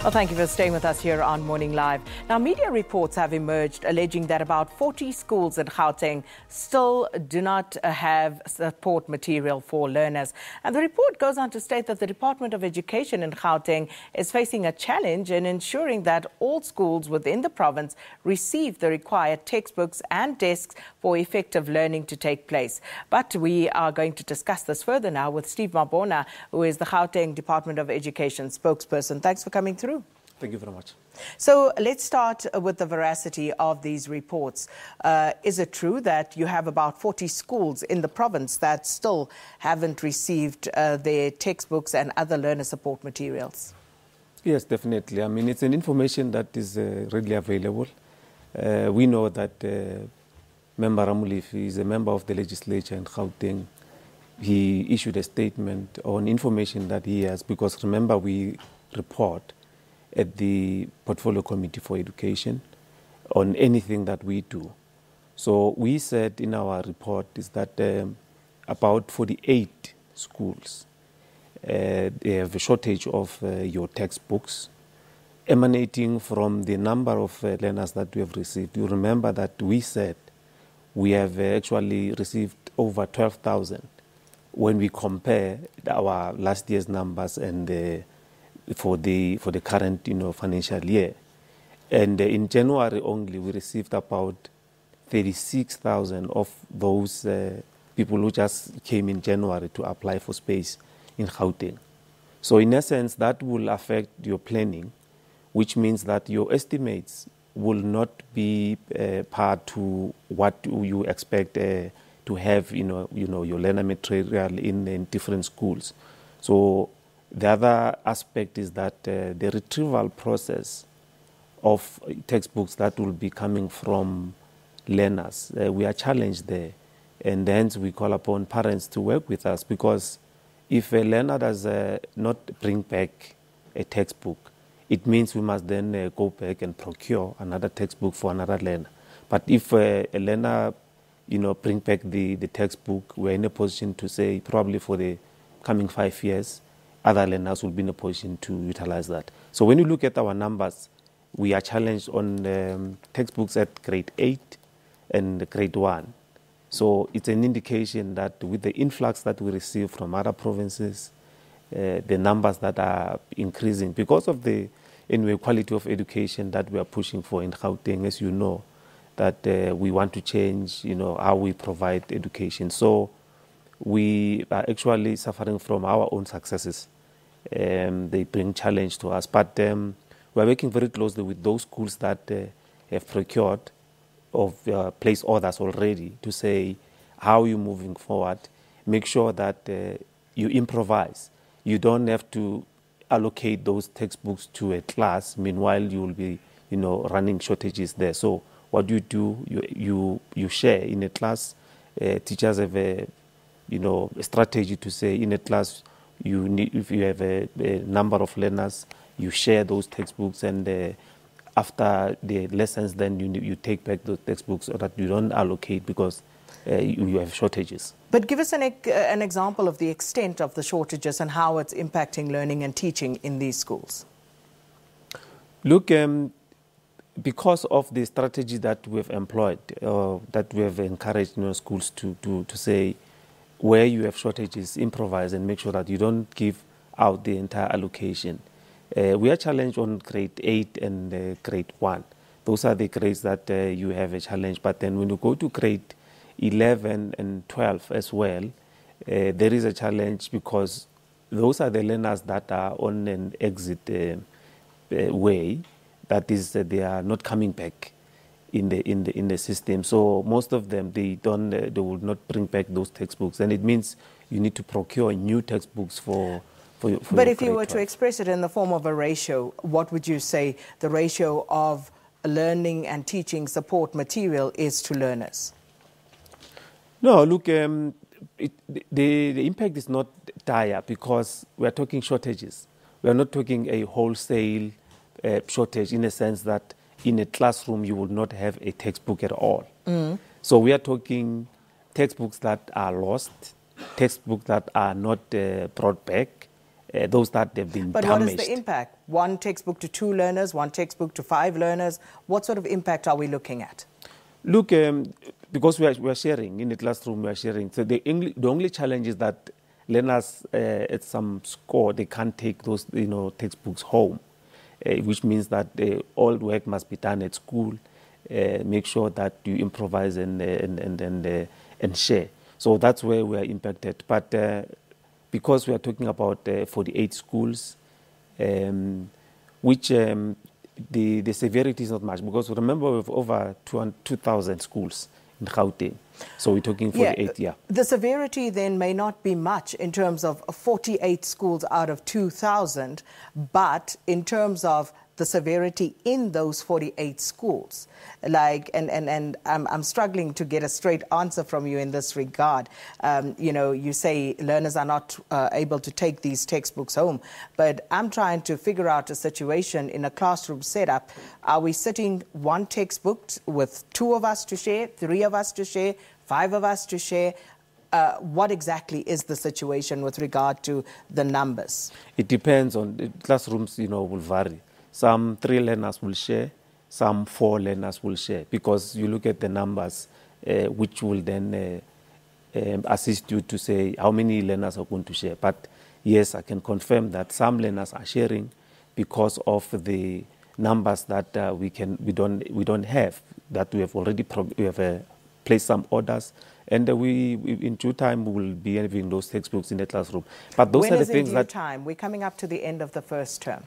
Well, thank you for staying with us here on Morning Live. Now, media reports have emerged alleging that about 40 schools in Gauteng still do not have support material for learners. And the report goes on to state that the Department of Education in Gauteng is facing a challenge in ensuring that all schools within the province receive the required textbooks and desks for effective learning to take place. But we are going to discuss this further now with Steve Mabona, who is the Gauteng Department of Education spokesperson. Thanks for coming through. Thank you very much. So let's start with the veracity of these reports. Is it true that you have about 40 schools in the province that still haven't received their textbooks and other learner support materials? Yes, definitely. I mean, it's an information that is readily available. We know that Member Ramulif is a member of the legislature in Gauteng. He issued a statement on information that he has, because remember, we report at the Portfolio Committee for Education on anything that we do. So we said in our report is that about 48 schools, they have a shortage of your textbooks emanating from the number of learners that we have received. You remember that we said we have actually received over 12,000 when we compare our last year's numbers and for the current financial year. And in January only, we received about 36,000 of those people who just came in January to apply for space in Gauteng. So in essence, that will affect your planning, which means that your estimates will not be part to what you expect to have your learner material in different schools. So the other aspect is that the retrieval process of textbooks that will be coming from learners, we are challenged there. And hence we call upon parents to work with us, because if a learner does not bring back a textbook, it means we must then go back and procure another textbook for another learner. But if a learner bring back the textbook, we're in a position to say probably for the coming 5 years, other learners will be in a position to utilize that. So when you look at our numbers, we are challenged on textbooks at grade 8 and grade 1. So it's an indication that with the influx that we receive from other provinces, the numbers that are increasing because of the quality of education that we are pushing for in Gauteng, as you know, that we want to change how we provide education. So we are actually suffering from our own successes. They bring challenge to us. But we are working very closely with those schools that have procured or placed orders already to say, how are you moving forward? Make sure that you improvise. You don't have to allocate those textbooks to a class. Meanwhile, you will be running shortages there. So what you do, you share in a class. Teachers have a strategy to say in a class, if you have a number of learners, you share those textbooks, and after the lessons, then you take back those textbooks so that you don't allocate because you have shortages. But give us an example of the extent of the shortages and how it's impacting learning and teaching in these schools. Look, because of the strategy that we've employed, that we have encouraged schools to say, where you have shortages, improvise and make sure that you don't give out the entire allocation. We are challenged on grade 8 and grade 1. Those are the grades that you have a challenge. But then when you go to grade 11 and 12 as well, there is a challenge, because those are the learners that are on an exit way. That is, they are not coming back in the system. So most of them, they will not bring back those textbooks, and it means you need to procure new textbooks for But if you were to express it in the form of a ratio, what would you say the ratio of learning and teaching support material is to learners? No, look, the impact is not dire, because we are talking shortages. We are not talking a wholesale shortage, in a sense that in a classroom you will not have a textbook at all. So we are talking textbooks that are lost, textbooks that are not brought back, those that have been But damaged. what is the impact? One textbook to 2 learners, one textbook to 5 learners. What sort of impact are we looking at? Look, because we are sharing in the classroom, we are sharing. So the only challenge is that learners at some score, they can't take those textbooks home, which means that all work must be done at school. Make sure that you improvise and share. So that's where we are impacted. But because we are talking about 48 schools, which the severity is not much, because remember we have over 2,000 schools in Gauteng. So we're talking 48, yeah. The severity then may not be much in terms of 48 schools out of 2,000, but in terms of the severity in those 48 schools. And I'm struggling to get a straight answer from you in this regard. You say learners are not able to take these textbooks home, but I'm trying to figure out a situation in a classroom setup. Are we sitting one textbook with 2 of us to share, 3 of us to share, 5 of us to share? What exactly is the situation with regard to the numbers? It depends on the classrooms, will vary. Some 3 learners will share, some 4 learners will share, because you look at the numbers, which will then assist you to say how many learners are going to share. But yes, I can confirm that some learners are sharing because of the numbers that we don't have, that we have already placed some orders, and we in due time we will be having those textbooks in the classroom. But those are the things that time? We're coming up to the end of the first term.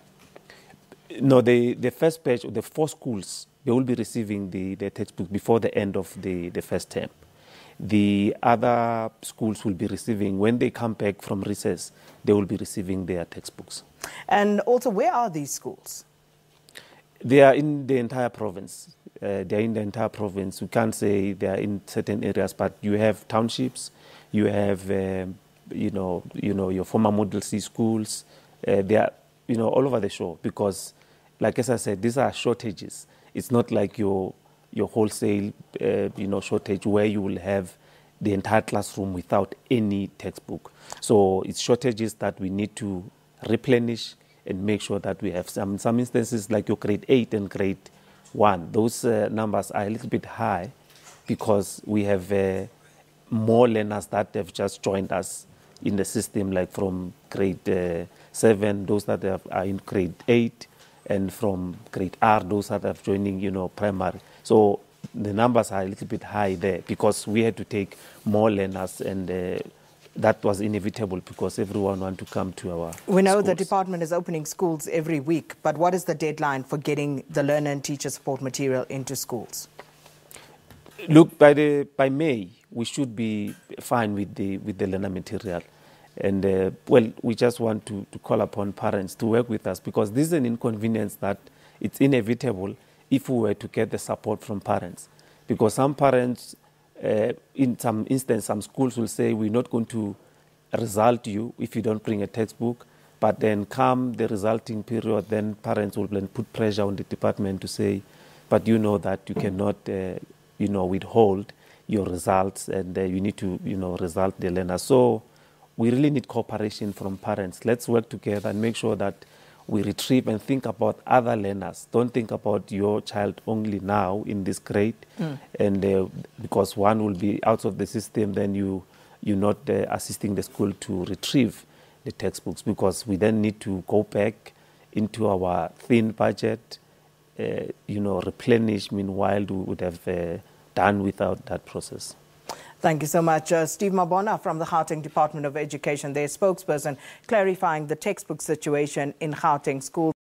No, the first batch, the 4 schools, they will be receiving the textbooks before the end of the first term. The other schools will be receiving, when they come back from recess, they will be receiving their textbooks. And also, where are these schools? They are in the entire province. They are in the entire province. We can't say they are in certain areas, but you have townships, you have, your former Model C schools. They are, all over the show, because like as I said, these are shortages. It's not like your wholesale, shortage where you will have the entire classroom without any textbook. So it's shortages that we need to replenish and make sure that we have some instances like your grade 8 and grade 1. Those numbers are a little bit high because we have more learners that have just joined us in the system, like from grade 7, those that are in grade 8, and from grade R, those that are joining, primary. So the numbers are a little bit high there because we had to take more learners, and that was inevitable because everyone wants to come to our We know schools. The department is opening schools every week, but what is the deadline for getting the learner and teacher support material into schools? Look, by May, we should be fine with the learner material. And, we just want to call upon parents to work with us, because this is an inconvenience that it's inevitable if we were to get the support from parents. Because some parents, in some instances, some schools will say, we're not going to result you if you don't bring a textbook. But then come the resulting period, then parents will then put pressure on the department to say, but you know that you cannot, withhold your results, and you need to, result the learner. So we really need cooperation from parents. Let's work together and make sure that we retrieve and think about other learners. Don't think about your child only now in this grade. And because one will be out of the system, then you're not assisting the school to retrieve the textbooks, because we then need to go back into our thin budget, replenish. Meanwhile, we would have done without that process. Thank you so much. Steve Mabona from the Gauteng Department of Education, their spokesperson, clarifying the textbook situation in Gauteng schools.